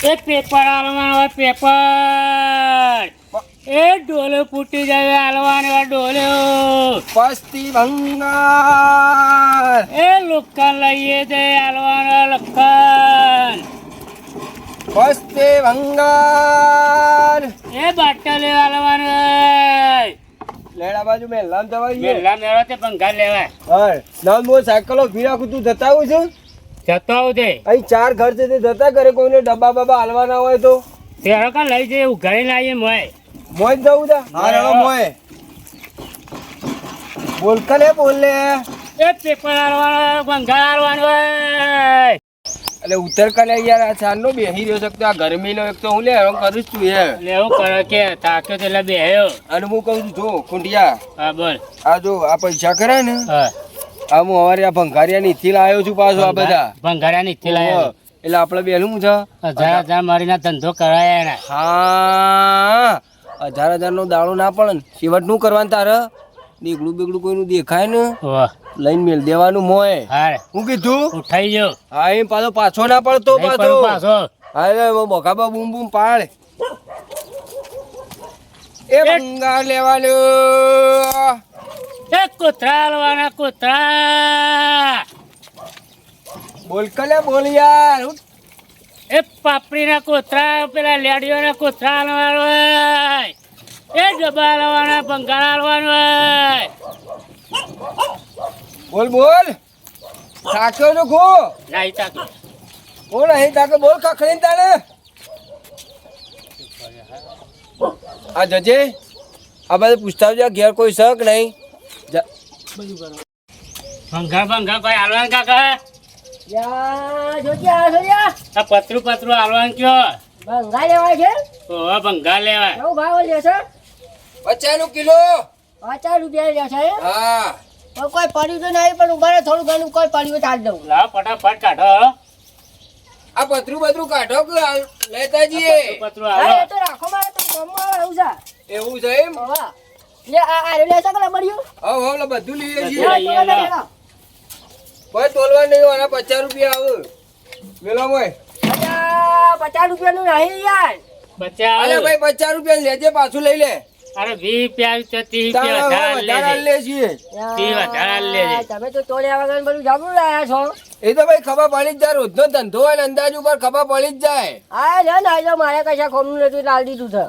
એ paper હાલવાનું paper એ ડોલે ફૂટી જાય હાલવાનું ડોલે પસ્તી ભંગાર એ લુક્કન લઈએ છે હાલવાનું લક્કન પસ્તી ભંગાર એ બાટલે હાલવાનું લેડા બાજુ મેલામ જવાય મેલા મેળો તે પંખા લેવાય હા નામ મો સાયકલો ભીરાખું તું જતા આવું છું જતો આવું છે અહીં 4 ઘર છે તે જતા કરે કોઈને ડબ્બા બાબા હાલવાના હોય તો તેરો કા લઈ જઈએ ઉઘાડીને આવીએ મોય મોય જ જવું તા હા રેડો મોય બોલ કલે બોલ લે એ પેપર હાલવાનું પંખા હાલવાનું એટલે ઉત્તર કલે યાર આ ચાંદનો બેહી રહ્યો છે આ ગરમીનો એક તો હું લે હું કરું છું યાર લેવું કરે કે તાકે એટલે બેહ્યો અને હું કહું છું જો ખુંડિયા હા બોલ આ જો આ પૈસા કરે ને હા આ હું અમારે આ ભંગારિયા નીથી લાવ્યો છું પાછો આ બધા ભંગારા નીચે લાયા એટલે આપણે બેનું છે 1000 મારીના ધંધો કરાયા એને હા 1000 નો દાડો ના પડે ને શિવટ નું કરવાનું તારે નીકળું બીગડું કોઈનું દેખાય ને વાહ લઈને મેલ દેવાનું મોય હારે હું કીધું ઉઠાઈ ગયો હા એમ પાછો ના પડતો પાછો પાછો હા બખાબા બૂમ બૂમ પાડ એ ભંગાર લેવાનું એ કૂતરા હાલવાના કૂતરા બોલ કલે બોલ યાર એ પાપડીના કૂતરા પેલા લેડીઓના કૂતરા હાલવાનું એ ડબ્બા હાલવાના ભંગાર હાલવાનું બોલ બોલ થાક્યો છો ખો નહીં તાકી બોલ અહીં તાકે બોલ ખખડીને તાણે આ જજે આ બધે પૂછતા આવજો ઘેર કોઈ શક નહીં ભંગાર ભંગાર કોઈ હાલવાનું કાકા યા જોજ્યા જોજ્યા આ પતરું હાલવાનું કયો ભંગા લેવા છે ઓહો ભંગાર લેવાય કેવું ભાવ લેશે 50 કિલો 50 રૂપિયા લેશે હા તો કોઈ પડ્યું તો નહીં પણ ઉભા રહે થોડું ઘણું કોઈ પડ્યું ચાલ દઉં લાવ ફટાફટ કાઢો આ પતરું કાઢો કે લેતા જઈએ પતરું હા હાલો એ તો રાખો મારે તો કામમાં આવે એવું છે એવું છે એમ હા લે આ લેશે કે મળ્યું હવે હવે બધું લઈએ છીએ લઈએ લો. કોઈ તોલવા નહીં આના 50 રૂપિયા આવ મેલો મોય 50 રૂપિયાનું નહીં યાર બચ્ચા અરે ભાઈ 50 રૂપિયા લેજે પાછું લઈ લે અરે 20 પ્યાજ તો 30 તારા પ્યાજ વધારે લે છીએ તી વધારે લેજે. તમે તો તોડ્યા વગર બધું જાગૃત રહ્યા છો એ તો ભાઈ ખબર પડી જ જાય રોજનો ધંધો હોય ને અંદાજ ઉપર ખબર પડી જ જાય હા લે ને આજો મારે કશા ખોમનું નથી લાલ દીધું છે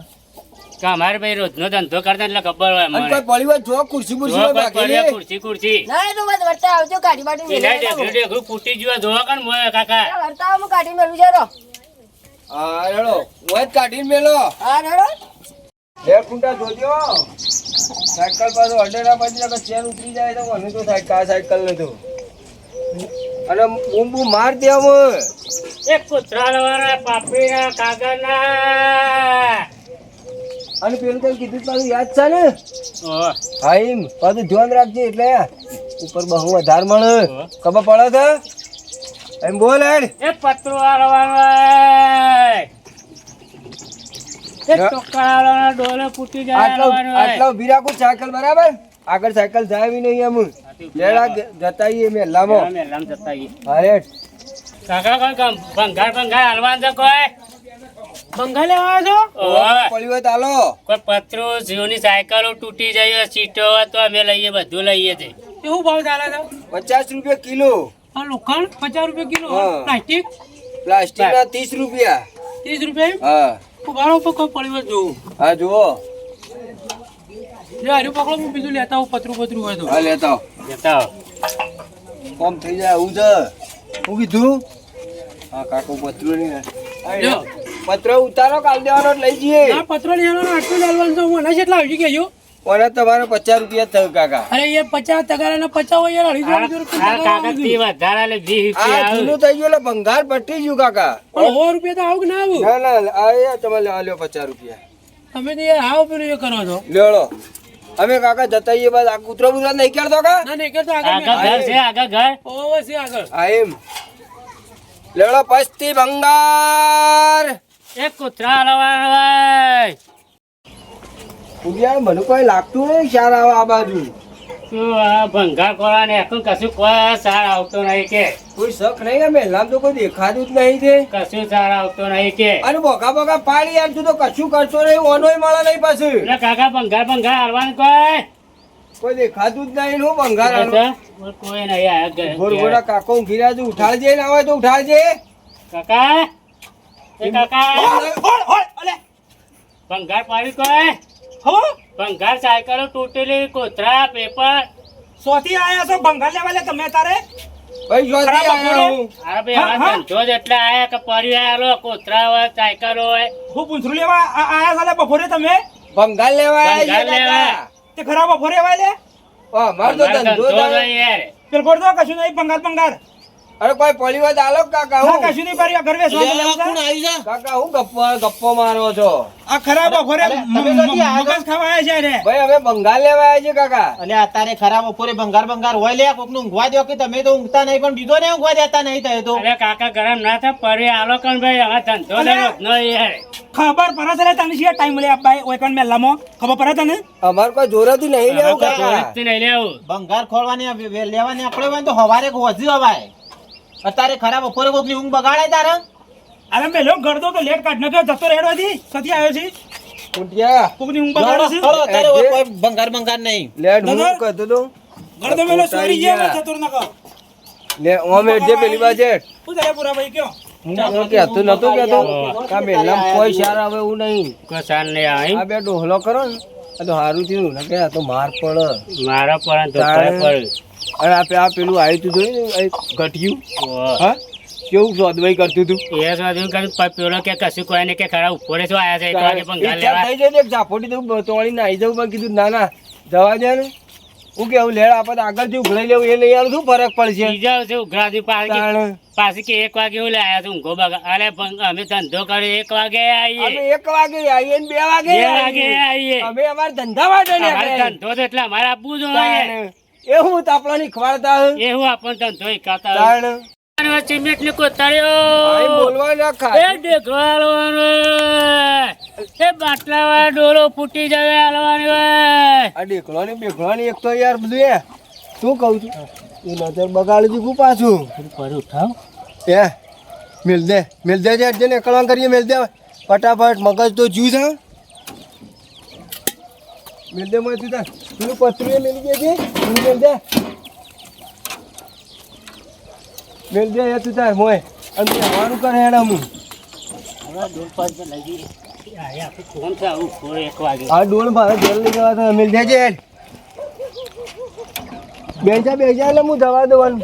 કે અમારે ભાઈ રોજનો ધંધો કરતા એટલે ખબર હોય અને મને કોઈ પડી હોય જો ખુરશી જો બુરશી કોઈ બાકી પડ્યા લે ખુરશી ના એ તો બસ વર્તા આવજો કાઢી બાટી એના ઢેકડું ફૂટી ગયું જોવા કણ મોય કાકા વર્તા હું કાઢી મેલું છે રો હા રેડો ઓય જ કાઢીને મેલો હા રેડો બે કુંટા જોજો સાયકલ પાછો અડેરા બાજુ કે ચેન ઉતરી જાય તો મને તો સાયકલ ને તો અને બૂમ બૂમ માર દે અમે એક કૂતરા લવાના પાપડીના કાગળના અને પેલું કઈ કીધું પાછું યાદ છે ને ઓહ હા એમ પાછું ધ્યાન રાખજે એટલે ઉપર બહુ વધારે મળે ખબર પડે છે એમ બોલ હેડ એ પતરું હાલવાનું એ ટોકરા હાલવાના ડોલે ફૂટી જાય હાલવાનું આટલો ઉભી રાખું સાયકલ બરાબર આગળ સાયકલ જાય બી નહીં એમ લેડા જતા આવીએ મેલામાં મેલામ જતા આવીએ. અરે કાકા કોઈ ભંગાર હાલવાનું છે કોઈ ભંગાર લેવા છો પડ્યું હોય તો હાલો કોઈ પતરું જીવની સાયકલો તૂટી જાય સીટો હોય તો અમે લઈએ બધું લઈએ છે એવું ભાવ ચાલે છે 50 રૂપિયા કિલો આ લોખંડ 50 રૂપિયા કિલો હા. પ્લાસ્ટિક પ્લાસ્ટિક ના 30 રૂપિયા 30 રૂપિયા હા ઉભારો ઉપર કોઈ પડ્યું જોવું હા જુઓ જે હાર્યું પકડો હું બીજું લેતા હું પતરું હોય તો હા લેતા આવો. જતા આવો. કોમ થઈ જાય એવું છે હું કીધું હા કાકો પત્ર નહીં લ્યો. પત્ર ઉતારો કાલ દેવાનો એટલે લઈ જઈએ આ પત્ર લેવાનો આટલું લેવાનું તો મને કેટલા આવી ગયો ઓને તમારે 50 રૂપિયા થયું કાકા અરે એ 50 તગારાના 50 હોય યાર 250 આ રૂપિયા કાકા થી વધારે લે 20 આ રૂપિયા આવે. જૂનું થઈ ગયું એટલે ભંગાર પટી ગયું કાકા પણ 100 રૂપિયા તો આવું કે ના આવું ના ના આ એ તમે લ્યો 50 રૂપિયા તમે તો યાર હાવ પેલું એ કરો છો લેડો અમે કાકા જતા આવીએ બાદ આ કૂતરો બુતરા નહીં કરતો કા ના નહીં કરતો આગળ ઘર છે આગળ ઘર ઓવે છે આગળ હા એમ લેડો પસ્તી ભંગાર એક કૂતરા હાલવાના ઉડિયા મને કોઈ લાગતું નહીં સારા આ બાજુ શું આ ભંગાર કોરાને એકલું કશું કોઈ સાર આવતો નહીં કે કોઈ શક નહીં કે મહેલામ તો કોઈ દેખાતું જ નહીં છે. કશું સાર આવતો નહીં કે અને બોકા બોકા પાડી યાર તું તો કશું કરતો નહીં ઓનોય મળે નહીં પાછું એટલે કાકા ભંગાર હાલવાનું કોઈ દેખાતું જ નહીં હું ભંગાર હાલું. કોઈ નહીં આયા ગોરગોરા કાકો ઊંઘી રહ્યા છે ઉઠાડજે ના હોય તો ઉઠાડજે. કાકા એ કાકા ઓળ ઓળ અલે ભંગાર પાડી કોઈ હો ભંગાર સાયકલો તૂટેલી કોથરા પેપર સોથી આયા છો ભંગાર લેવા લે તમે તારે ભાઈ જોતી આયા હું. અરે ભાઈ આ ધંધો જ એટલે આયા કે પરિવારો કોથરા હોય સાયકલો હોય હું પૂંછરું લેવા આયા છો લે બપોરે તમે ભંગાર લેવા આયા ભંગાર છે લેવા. કાકા. તે ખરા બપોરે આવા લે અમાર તો ભંગાર ધંધો ધંધો જ નહીં યાર. પેલ ગોળ દો કશું નહીં ભંગાર અરે કોઈ પડી હોય તો આલો કાકા ના હું કશું નહીં પાડ્યું ઘર વેસવા કાકા હું ગપ્પો મારો છો. આ ખરા બપોરે મગજ ખાવા આયા છે રે ભાઈ અમે ભંગાર લેવા આવ્યા છે કાકા. અને અત્યારે ખરા બપોરે ભંગાર હોય લે કોક નું ઊંઘવા દો કે તમે તો ઊંઘતા નહીં પણ બીજો ને ઊંઘવા દેતા નહીં થાય તો અરે કાકા ગરમ ના થાય પરી આલો કણ ભાઈ આ ધંધો ન યાર ખબર પડે છે તને શી ટાઈમ લે ભાઈ ઓય કણ મેલામાં ખબર પડે તને અમાર કોઈ જોરાથી નહીં લેવું કાકા. ચોરીથી નહીં લેવું ભંગાર ખોલવાની લેવાની આપણે હોય તો હવારે હોજી હવાય અત્યારે ખરા બપોરે કોક ની ઊંઘ બગાડે તારે અરે મેલો ગરદો તો લેટ કાઢ નખ્યો જતો રેડો થી સતી આવ્યો છે કુંટિયા કોક ની ઊંઘ બગાડે છે ખરો અત્યારે ઓય કોઈ ભંગાર નહીં લેટ હું કહેતો તો ગરદો મેલો સોરી ગયા જતો નકો લે ઓમે જે પેલી બાજે ઉધરે પૂરા ભાઈ કયો હું કહેતો નતો કહેતો કા મેલામ કોઈ સારા હવે હું નહીં. કોઈ સાર નહીં આવી આ બે ડોહલો કરો ને આ તો સારું થયું ને કે આ તો માર પડે. મારા પર તો અને આ પેલું આવ્યું તું જોયું ને ઘટ્યું હા કેવું સોદવાઈ કરતું તું. એ સાધુ કરી પેલો કે કશું કોઈ ને કે ખરા ઉપર શું આયા છે એક વાગે ભંગાર ઈચ્છા લેવા થઈ જાય ને એક ઝાપોટી તો તોડીને આવી જવું પણ કીધું ના ના જવા દે ને હું કેવું લેડ આપણે આગળ જે ઉઘરાઈ લેવું એ લઈ આવું શું ફરક પડશે. બીજા છે ઉઘરાથી તાણ. પાછી કે 1 વાગે હું આયા છું ઊંઘો બગા અરે અમે ધંધો કરી 1 વાગે આવીએ અમે 1 વાગે આવીએ ને 2 વાગે 2 વાગે આવીએ અમે અમારા ધંધા માટે ને અમારે ધંધો તો એટલે અમારે આપવું જોઈએ એ હું તાપલાની ખવાડતા એ હું આપણો ધંધો એકાતા તાણ સિમેન્ટ ની આઈ કોતરીઓ બોલવા ના એ ખાય. દેખવાળવાનો એ બાટલા વાળા ડોલો ફૂટી જાય હાલવાની હોય આ ઢેકળોની બેકળોની એક તો યાર બધું એ શું કહું છું એ નજર બગાડી દીધું પાછું પર ઉઠાવ એ મેલ દે જે નીકળવા કરીએ મેલ દે ફટાફટ મગજ તો જ્યુ છે મેલ દે મેં તું પેલું પતરું એ મેલી દેજે મેલ દે એ તું તાર મોય અને હવાનું કરે હેડા હું ડોલ પર લઈ જઈએ આપણે કોણ છે આવું થોડું 1 વાગે આ ડોલ મારે ઘેર લઈ જવા તો મેલ દેજે બેજા એટલે હું દવા દેવાનું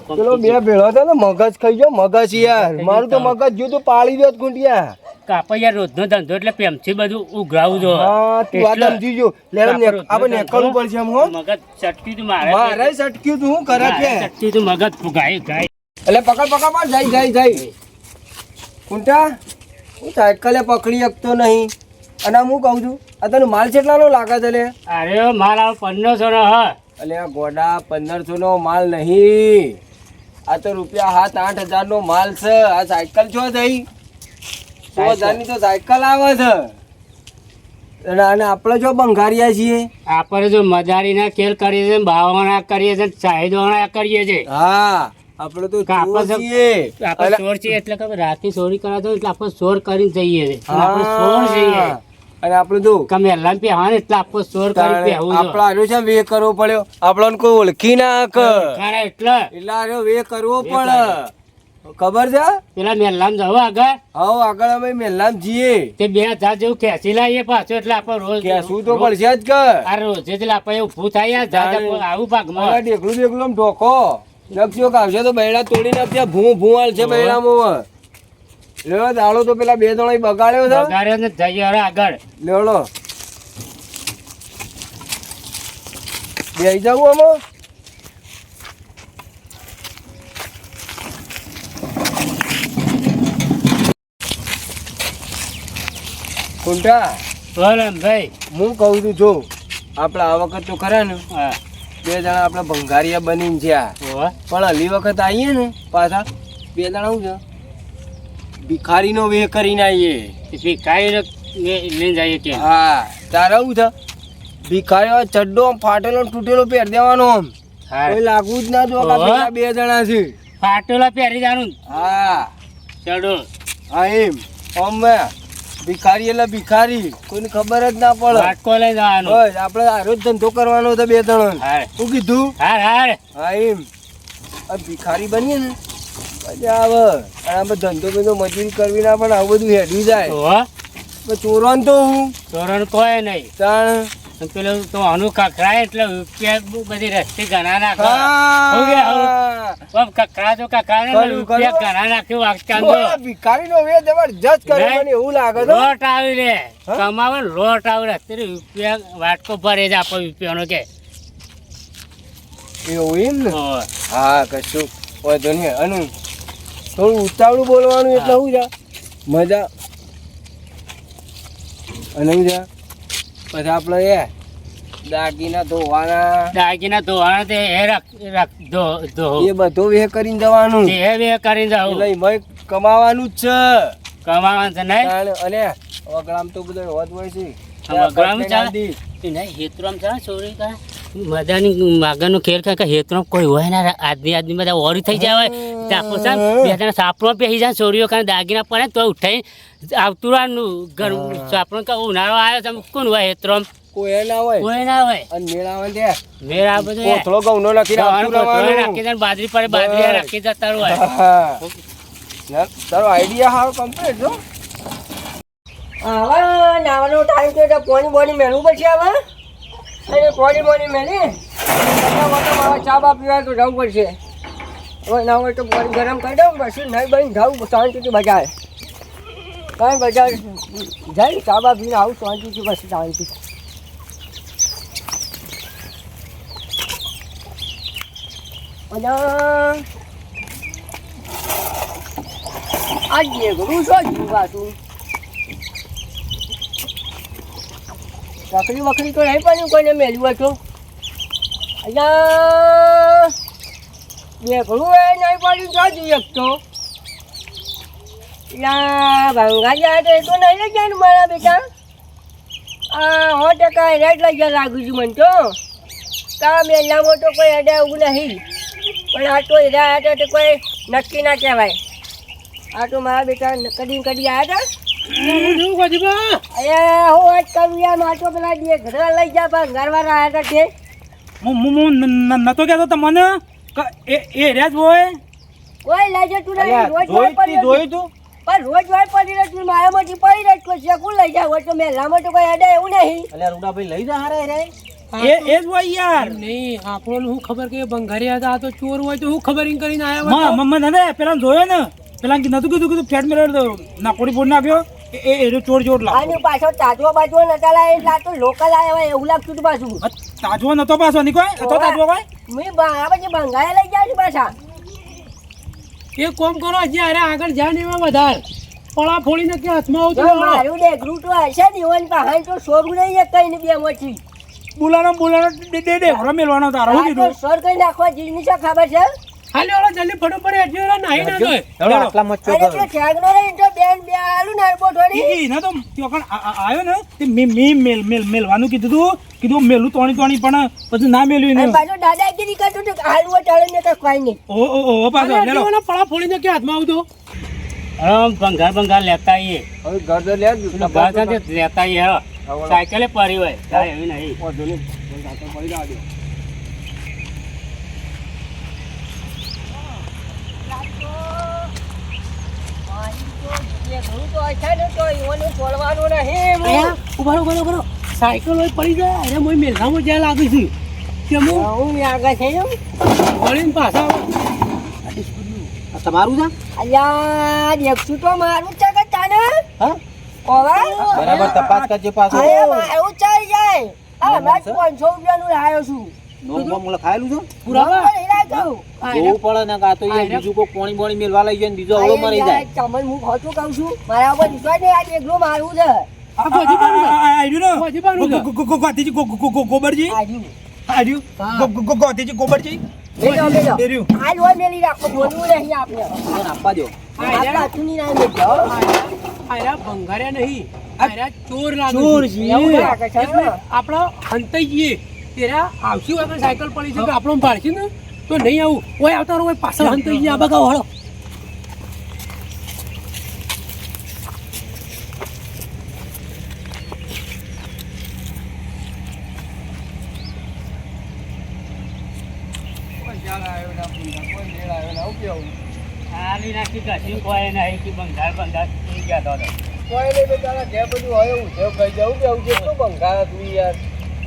પેલો બે ભેળો હતો ને મગજ ખાઈ ગયો મગજ યાર મારું તો મગજ જો તો પાડી દો ગુંટિયા કાપા યાર રોજનો ધંધો એટલે પ્રેમથી બધું ઉઘરાવું જો હા તું આ સમજી જો લે આપણે નેકળવું પડશે એમ હો મગજ ચટકી તું મારે મારે સટક્યું તું હું કરે છે ચટકી તું મગજ ગાય ગાય એટલે પકડ પણ જાય કુંટા હું સાયકલે પકડી શકતો નહીં અને હું કહું છું આ તને માલ કેટલાનો લાગે છે લે અરે માલ આવો 1500 નો હ એટલે આ ગોડા 1500 નો માલ નહીં આ તો રૂપિયા 7-8 હજાર નો માલ છે આ સાયકલ છો થઈ 100,000 ની તો સાયકલ આવે છે અને આપણે જો બંગારિયા છીએ આપણે જો મજારીના ખેલ કરીએ છીએ બાવાના કરીએ છીએ સાહેદોના કરીએ છીએ હા આપણે તો કાપા ચોર છીએ આપણે ચોર છીએ એટલે કે રાતે ચોરી કરાતો એટલે આપણે ચોર કરીને જઈએ છીએ આપણે ચોર છીએ અને આપણે તો કમે લાન પે હા એટલે આપણે ચોર કરી પે આવું આપણે આનો છે વે કરવો પડ્યો આપણને કોઈ ઓળખી ના હક ખાણા એટલે આનો વે કરવો પડે ખબર છે પેલા મેલામ જવો આગળ હા આગળ અમે મેલામ જઈએ તે 2000 જેવું ખેંચી લાવીએ પાછું એટલે આપણે રોજ કેસું તો પડશે જ કે આ રોજે એટલે આપણે ઊભું થાય આવું ભાગમાં ઢેકલું આમ ઢોકો નકશો કાવશે તો બૈડા તોડી નાખશે ભૂ હાલ છે બૈડામાં લેવો દાડો તો પેલા 2 જણા બગાડ્યો છે બગાડ્યો ને જઈએ હવે આગળ લેવડો બેસી જવું આમાં કુંટા બોલો એમ ભાઈ હું કહું છું જો આપણે આ વખત તો ખરા ને હા 2 જણા આપણે ભંગારિયા બનીને જ્યાં હોવે. પણ હલી વખત આવીએ ને પાછા 2 જણા શું છે ભિખારીનો વે કરીને આવીએ ભિખારીને લઈને જઈએ કે હા તારે શું છે ભિખારીઓ ચડ્ડો આમ ફાટેલો ને તૂટેલો પહેર દેવાનો આમ કોઈ લાગવું જ ના જો કે ઓહો. પેલા બે જણા છે ફાટેલા પહેરી જાનું હા ચડો હા એમ આમ ભિખારી એટલે ભિખારી કોઈને ખબર જ ના પડે વાટકો લઈ જવાનું બસ આપણે આરો જ ધંધો કરવાનો હતો બે ત્રણ હાર શું કીધું હાર હાર હા એમ આ ભિખારી બનીએ ને મજા આવે અને આપણે ધંધો બધો મજૂરી કરવી ના પણ આવું બધું હેડ્યું જાય ઓહો પણ ચોરવાનું તો હું ચોરણ કોઈ નહીં તાણ પેલું તો આનું કકરાય એટલે રૂપિયા બધી રસ્તી ઘણા નાખો શું કે આવું? આમ કકરા તો કકરા ને કર્યું, રૂપિયા કર્યું. ઘણા નાખ્યું વાગચાલ તો ભિખારી નો વે જબરજસ્ત કરે નહીં. મને એવું લાગે તો લોટ આવી રે હા? કમાવે ને લોટ આવી રસ્તે રૂપિયા વાટકો ભરે જ આપો રૂપિયાનો કે એવું એમ ને ઓહો. હા કશું વાંધો નહીં અને થોડું ઉતાવળું બોલવાનું એટલે શું છે મજા અને શું છે પછી આપણે એ દાગીના ધોવાના દાગીના ધોવાના તે એ ધો એ બધું વે કરીને જવાનું તે બે કરીને જાવ એટલે એમાંય કમાવાનું જ છે કમાવાનું છે નહીં અને વગડામ તો બધો હોત હોય છે વગડામ ચાલે? હેતરામ છે ચોરી કરે મજાની માગરનો ખેલ કે હેતરામ કોઈ હોય ને આદમી બધા ઓરી થઈ જાય ચાપો છે બે જણા સાપડો પહેરી જાય ચોરીઓ કારણ દાગીના પડે તો ઉઠાઈ આવતું રહેવાનું ઘર સાપડો કે ઉનાળો આવ્યો છે કોણ હોય હેતરામ કોઈ ના હોય કોઈ ના હોય અને મેળાવા ત્યાં મેર આ બધું કોથળો ઘઉંનો નાખીને આવતું રહેવાનું. રાખી દે બાજરી પડે બાજરી રાખી જતા હોય હા. ના, તારો આઈડિયા હારો કમ્પ્લીટ છો હવે નાવાનો ટાઈમ છે તો પાણી બોણી મેળવું પડશે હવે અને પાણી બોણી મેળી મારે ચા બા પીવા તો જવું પડશે હવે ના હોય તો પાણી ગરમ કરી દઉં પછી નહીં બની જવું શાંતિથી બજાર કાંઈ બજાર જાય ચા બા પીને આવું શાંતિથી પછી શાંતિ આજે ઘણું છો જીવા તું વખરી વખરી તો નહીં પડ્યું કોઈને મેળવ્યું હતું અહીંયા દેખડું એ નહીં પડ્યું તો જોઈએ તો ભંગા જાય તો એ તો નહીં લઈ જાય ને મારા બેટા આ 100% રેટ લઈ ગયા લાગુ છું મને તો તા મેલામાં તો કોઈ અડે એવું નહીં પણ આ તો હીરા આવ્યા તો કોઈ નક્કી ના કહેવાય આ તો મારા બેટા કદી કદી આવ્યા હતા અરે હું વાત કરું યાર મારે તો પેલા બે ઘરે લઈ જા પણ ઘરવાળા આવ્યા હતા તે નતો કહેતો તમને એ રહ્યા જ હોય કોઈ લઈ જતું નહીં રોજ જોયું પડી જોયું તું પણ રોજ વાર પડી રહેતું મારામાંથી પડી રહે કોઈ શકું લઈ જાવ હોય તો મેલામાં તો કોઈ અડે એવું નહીં અલ્યા રૂડાભાઈ લઈ જા હારે રે એ જ હોય યાર નહીં આપણને શું ખબર કે ભંગારી હતા આ તો ચોર હોય તો શું ખબર કરીને આવ્યા મને પેલા જોયો ને પેલા નતું કીધું ફેટ મેળવ્યો નાકોડી ફોડ નાખ્યો એ ચોર ચોર લાવ અને પાછો તાજવો બાજવો નતા લાય એટલે આ તો લોકલ આવ્યા હોય એવું લાગતું હતું પાછું તાજવો નતો પાછો ની કોઈ હતો તાજવો કોઈ મેં આ પછી ભંગારે લઈ જાય છે પાછા એ કોમ કરો જ્યારે આગળ જાય ને એમાં વધારે પળા ફોડીને કે હાથમાં જો આવતું મારું ડેગરું તો હશે ને ઓન પાહન તો સોરું નહીં એક કઈ ને બે માંથી બોલાનો ડે મેળવાનો તારો શું આ તો કીધું સોર કઈ નાખવા જીની છે ખબર છે હાલે ઓલા જલ્દી ફટોફટ હેઠી ઓલા નાહી ના જોય ચલો આટલા મચ્ચો અરે કરો પેલો ઠેકનો રહી તો બેન બે આલુ નારબો થોડી ઈ ના તો ત્યો કણ આયો ને તે મેલવાનું કીધું મેલું તોણી પણ પછી ના મેલ્યું અને ને પાછો દાદાગીરી કરતો તો હાલવો ટળે ને તો કોઈ નહીં ઓ પાછો અરે લેલો ઓલા પળા ફોડીને કે હાથમાં આવતો ભંગાર લેતા આવીએ હવે ઘર તો લે જ પેલું ઘર સાથે લેતા આવીએ હો. સાયકલે પડી હોય જાય એવી નહીં વાંધો નહીં. પડી જવા દે. અહીંયા ઉભા રહો સાયકલ હોય પડી જાય અરે મોય મેલહામાં જ્યાં લાગી છે કે હું વળીને પાછા આ તમારું છે અલ્યા દેખશું તો મારું છે કે તાને હા ઓવા બરાબર તપાસ કરજે પાછો અરે મારું ચાલી જાય આ મેં 500 રૂપિયાનું લાવ્યો છું નોમ બોમ ખાયેલું છે પુરાવા જોવું જોવું પડે ને કાં તો એ બીજું કોઈ પોણી બોણી મેલવા લઈ જાય ને બીજો અવળો મરી જાય તમને હું ખોટું કહું છું મારા ઉપર વિશ્વાસ નહીં આ એકલું મારું છે આ ગોજી પાનું છે. આયુ ગોજી પાનું છે. ગોતીજી ગોબરજી આજુ આયુ ગોતીજી ગોબરજી બેજો એર્યું. આ લોય મેલી રાખો બોલવું નહીં આપણે મને આપવા દો આપણા હાથું નહીં ના મેલજો આયરા ભંગાર્યા નહીં અરે ચોર લાગે ચોર છે. છે. એવું લાગે છે એટલે આપણે હંતાઈ જઈએ તેરા આવશું આગળ સાયકલ પડી છે કે આપણો ભાડશે ને તો નહીં આવું કોઈ આવતા રહો પાછળ હંતાઈ જઈએ આ બગાવ હળો આલી નાખી કશી કોઈ નહીં કે બંગાળ બંગાળ થઈ ગયા તો કોઈ નહીં બેટા જે બધું હોય એવું છે કહી જવું કે આવું કેટલું બંગાળ તું યાર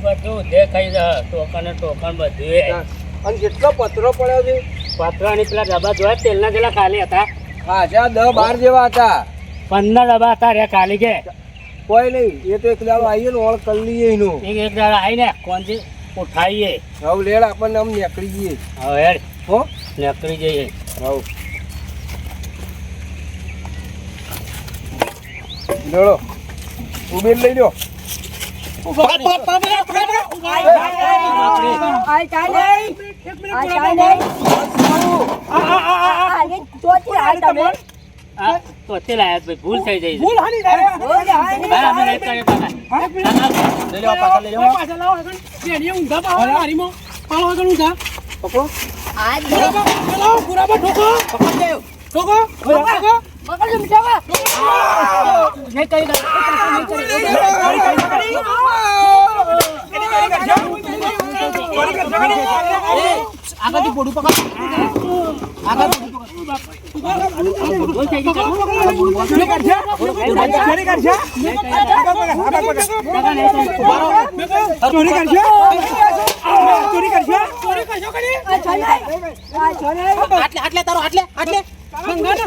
બધું દેખાઈ જાય ટોકન બધું અને કેટલો પથરો પડ્યો છે પતરાની પેલા ડબ્બા જોયા તેલના જેલા ખાલી હતા હાજા 10-12 જેવા હતા 15 ડબ્બા હતા રે ખાલી કે કોઈ નહીં એ તો એક દાડો આવીએ ને ઓળ કરી લઈએ એનું એક દાડા આવીને કોણથી ઉઠાઈએ હવે લેડ આપણને આમ નીકળી જઈએ હવે હેડ હો નીકળી જઈએ હવ લેડો ઉભેલ લઈ લો આ ચાલે આ ચાલે આ ચોથી આ તમે આ તો તે લાયક ભાઈ ભૂલ થઈ જાય છે ભૂલ હાની થાય બોલે હાય હા, અમે નહીં કરીએ કાકા. લઈ લેવા પાછા લઈ લેવા પાછળ લાવો આગળ બેડીએ ઊંધા પાડો મારીમાં પાડો આગળ ઊંધા પકડો આ લાવો ગુરાબા ઠોકો પકડ દેવ ઠોકો ઠોકો પકડ મિટાવા નહીં કરી આગળથી પોડું પકડ આગળ ભૂલ થઈ ગઈ છે. ચોરી કરશે ચોરી કરશે ચોરી કરશે ચોરી કરશે ચોરી કરશો કરી આ ચાલે આ ચાલે આટલે આટલે તારો આટલે આટલે બંગાળ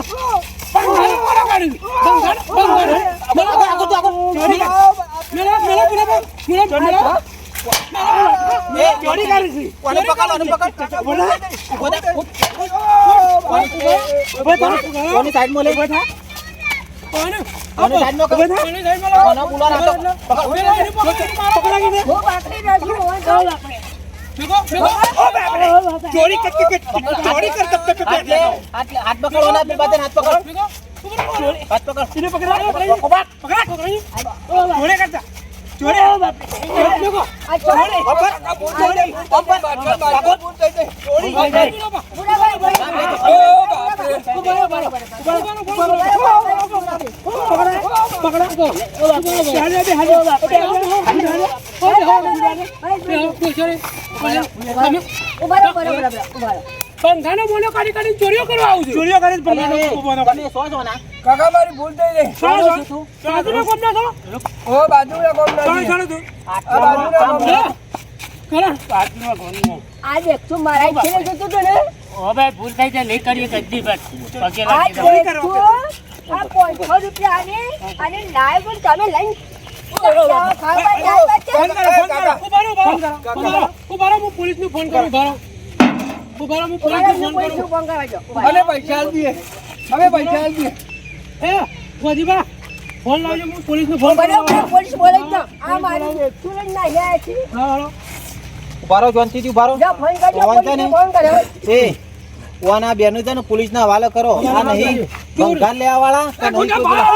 બંગાળ કાઢી બંગાળ બંગાળ આગળ તો આગળ ચોરી મેલા મેલા ગુરાબા મેલા મેલા એ ચોરી કરી છે ઓને પકડ ઓને પકડ ઓને સાઈડમાં લઈ બેઠા કોણ ઓને સાઈડમાં કર કોને જાય મેલા ઓને બોલાવા તો પકડ હું બાકરી રાખ્યું હોય તો આપણે ચોરી ચોરી કરતા આટલે આટલે હાથ પકડ ઓના બે બાજુ હાથ પકડ હાથ પકડ એને પકડ ચોરી કરતા ચોરી આ ચાલે બંગાળનો મોનો કાઢી કાઢી ચોરીઓ કરવા આવું છું ચોરીઓ કરે પણ તમે સો છો ના કાકા મારી ભૂલ થઈ ગઈ બાજુનો કોમ ના કરો ઓ બાજુના ગામ ના ચાલો તું આ બાજુના ગામ ના કરો આજ 100 મારા છેલે જતો તો ને હવે ભૂલ થઈ જાય નહીં કરીએ કદી બસ પગે આ લાગી જાય. 100 આ 500 રૂપિયા અને લાય પણ તમે લઈને ખાવા જાય ઉભારો હું પોલીસને ફોન કરું ઉભારો હું પોલીસને ફોન કરું અને પૈસા આલ દઈએ હવે પૈસા આલ દઈએ એ ગોજીબા ફોન લાવજો હું પોલીસને ફોન કરું પોલીસ બોલે જ આ મારી સ્ટુડન્ટ ના લે છે હા ઉભારો જોનથી ઉભારો જા ફોન કરજો પોલીસને ફોન કર્યો એ ઓના બેનું છે ને પોલીસના હવાલે કરો આ નહીં બંગાળ લેવા વાળા કે નહીં કોઈ પેલા